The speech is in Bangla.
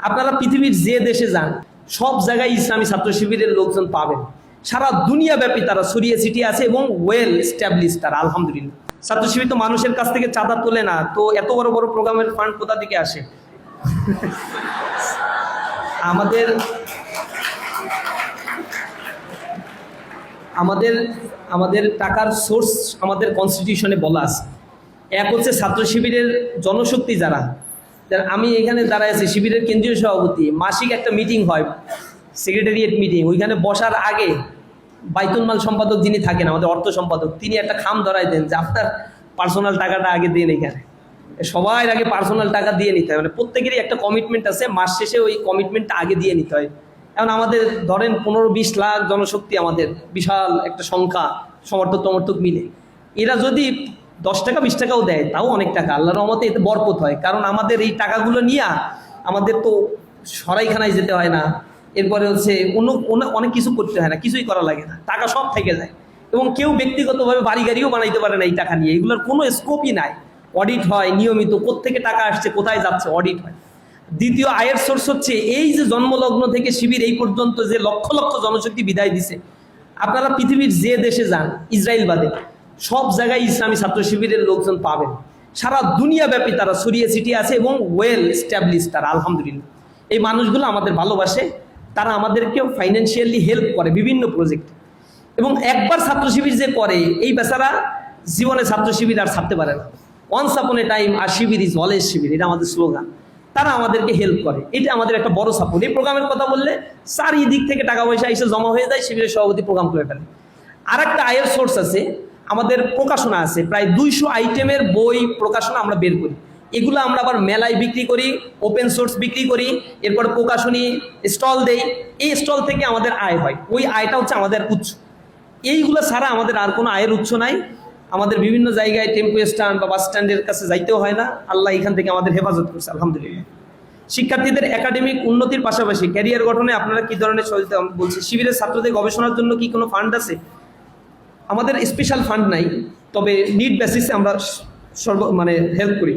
আপনারা পৃথিবীর যে দেশে যান সব জায়গায় ইসলামী ছাত্র শিবিরের লোকজন পাবেন। সারা দুনিয়া ব্যাপী তারা ছড়িয়ে ছিটিয়ে আছে এবং ওয়েল এস্টাবলিশ তারা, আলহামদুলিল্লাহ। ছাত্র শিবির তো মানুষের কাছ থেকে চাঁদা তোলে না, তো এত বড় বড় প্রোগ্রামের ফান্ড কোথা থেকে আসে? আমাদের আমাদের আমাদের টাকার সোর্স আমাদের কনস্টিটিউশনে বলা আছে। এক হচ্ছে ছাত্র শিবিরের জনশক্তি যারা, আমি এখানে দাঁড়ায় আছি শিবিরের কেন্দ্রীয় সভাপতি, মাসিক একটা মিটিং হয়, সেক্রেটারিয়েট মিটিং, ওইখানে বসার আগে বাইতুল মাল সম্পাদক যিনি থাকেন, আমাদের অর্থ সম্পাদক, তিনি একটা খাম ধরাই দেন যে আপনার পার্সোনাল টাকাটা আগে দেন। এখানে সবাই আগে পার্সোনাল টাকা দিয়ে নিতে হয়, মানে প্রত্যেকেরই একটা কমিটমেন্ট আছে, মাস শেষে ওই কমিটমেন্টটা আগে দিয়ে নিতে হয়। এখন আমাদের ধরেন 15-20 লাখ জনশক্তি, আমাদের বিশাল একটা সংখ্যা, সমর্থক মিলে এরা যদি 10 টাকা 20 টাকাও দেয় তাও অনেক টাকা, আল্লাহর রহমতে এতে বরকত হয়। কারণ আমাদের এই টাকাগুলো নিয়ে আমাদের তো সরাইখানায় যেতে হয় না, এরপরে হচ্ছে অনেক কিছু করতে হয় না, কিছুই করা লাগে না, টাকা সব থেকে যায়। এবং কেউ ব্যক্তিগতভাবে বাড়ি গাড়িও বানাইতে পারে না এই টাকা নিয়ে, এগুলোর কোনো স্কোপই নাই। অডিট হয় নিয়মিত, কোত্থেকে টাকা আসছে কোথায় যাচ্ছে অডিট হয়। দ্বিতীয় আয়ের সোর্স হচ্ছে এই যে জন্মলগ্ন থেকে শিবির এই পর্যন্ত যে লক্ষ লক্ষ জনশক্তি বিদায় দিছে। আপনারা পৃথিবীর যে দেশে যান, ইসরায়েল বাদে সব জায়গায় ইসলামী ছাত্র শিবিরের লোকজন পাবেন। সারা দুনিয়া ব্যাপী তারা ছড়িয়ে ছিটিয়ে আছে এবং ওয়েল এস্টাবলিশ তারা, আলহামদুলিল্লাহ। এই মানুষগুলো আমাদের ভালোবাসে, তারা আমাদেরকেও ফাইন্যান্সিয়ালি হেল্প করে বিভিন্ন প্রজেক্টে। এবং একবার ছাত্র শিবির যে করে, এই বেচারা জীবনে ছাত্র শিবির আর ছাড়তে পারে না। ওয়ান্স আপন এ টাইম আর শিবির ইজ অলওয়েজ শিবির, এটা আমাদের স্লোগান। তারা আমাদেরকে হেল্প করে, এটা আমাদের একটা বড় সাপোর্ট। এই প্রোগ্রামের কথা বললে চারিদিক থেকে টাকা পয়সা এসে জমা হয়ে যায়, শিবিরের সভাপতি প্রোগ্রাম করে ফেলে। আর একটা আয়ের সোর্স আছে, আমাদের প্রকাশনা আছে, প্রায় 200 আইটেমের বই প্রকাশনা আমরা বের করি। এগুলো আমরা আবার মেলায় বিক্রি করি, ওপেন সোর্স বিক্রি করি, এরপর প্রকাশনী স্টল দেই। এই স্টল থেকে আমাদের আয় হয়, ওই আয়টা হচ্ছে আমাদের উৎস। এইগুলো ছাড়া আমাদের আর কোনো আয়ের উৎস নাই। আমাদের বিভিন্ন জায়গায় টেম্পো স্ট্যান্ড বা বাস স্ট্যান্ডের কাছে যাইতেও হয় না, আল্লাহ এখান থেকে আমাদের হেফাজত করছে, আলহামদুলিল্লাহ। শিক্ষার্থীদের একাডেমিক উন্নতির পাশাপাশি ক্যারিয়ার গঠনে আপনারা কি ধরনের সহযোগিতা বলছি? শিবিরের ছাত্রদের গবেষণার জন্য কি কোনো ফান্ড আছে? আমাদের স্পেশাল ফান্ড নাই, তবে নিড বেসিসে আমরা হেল্প করি।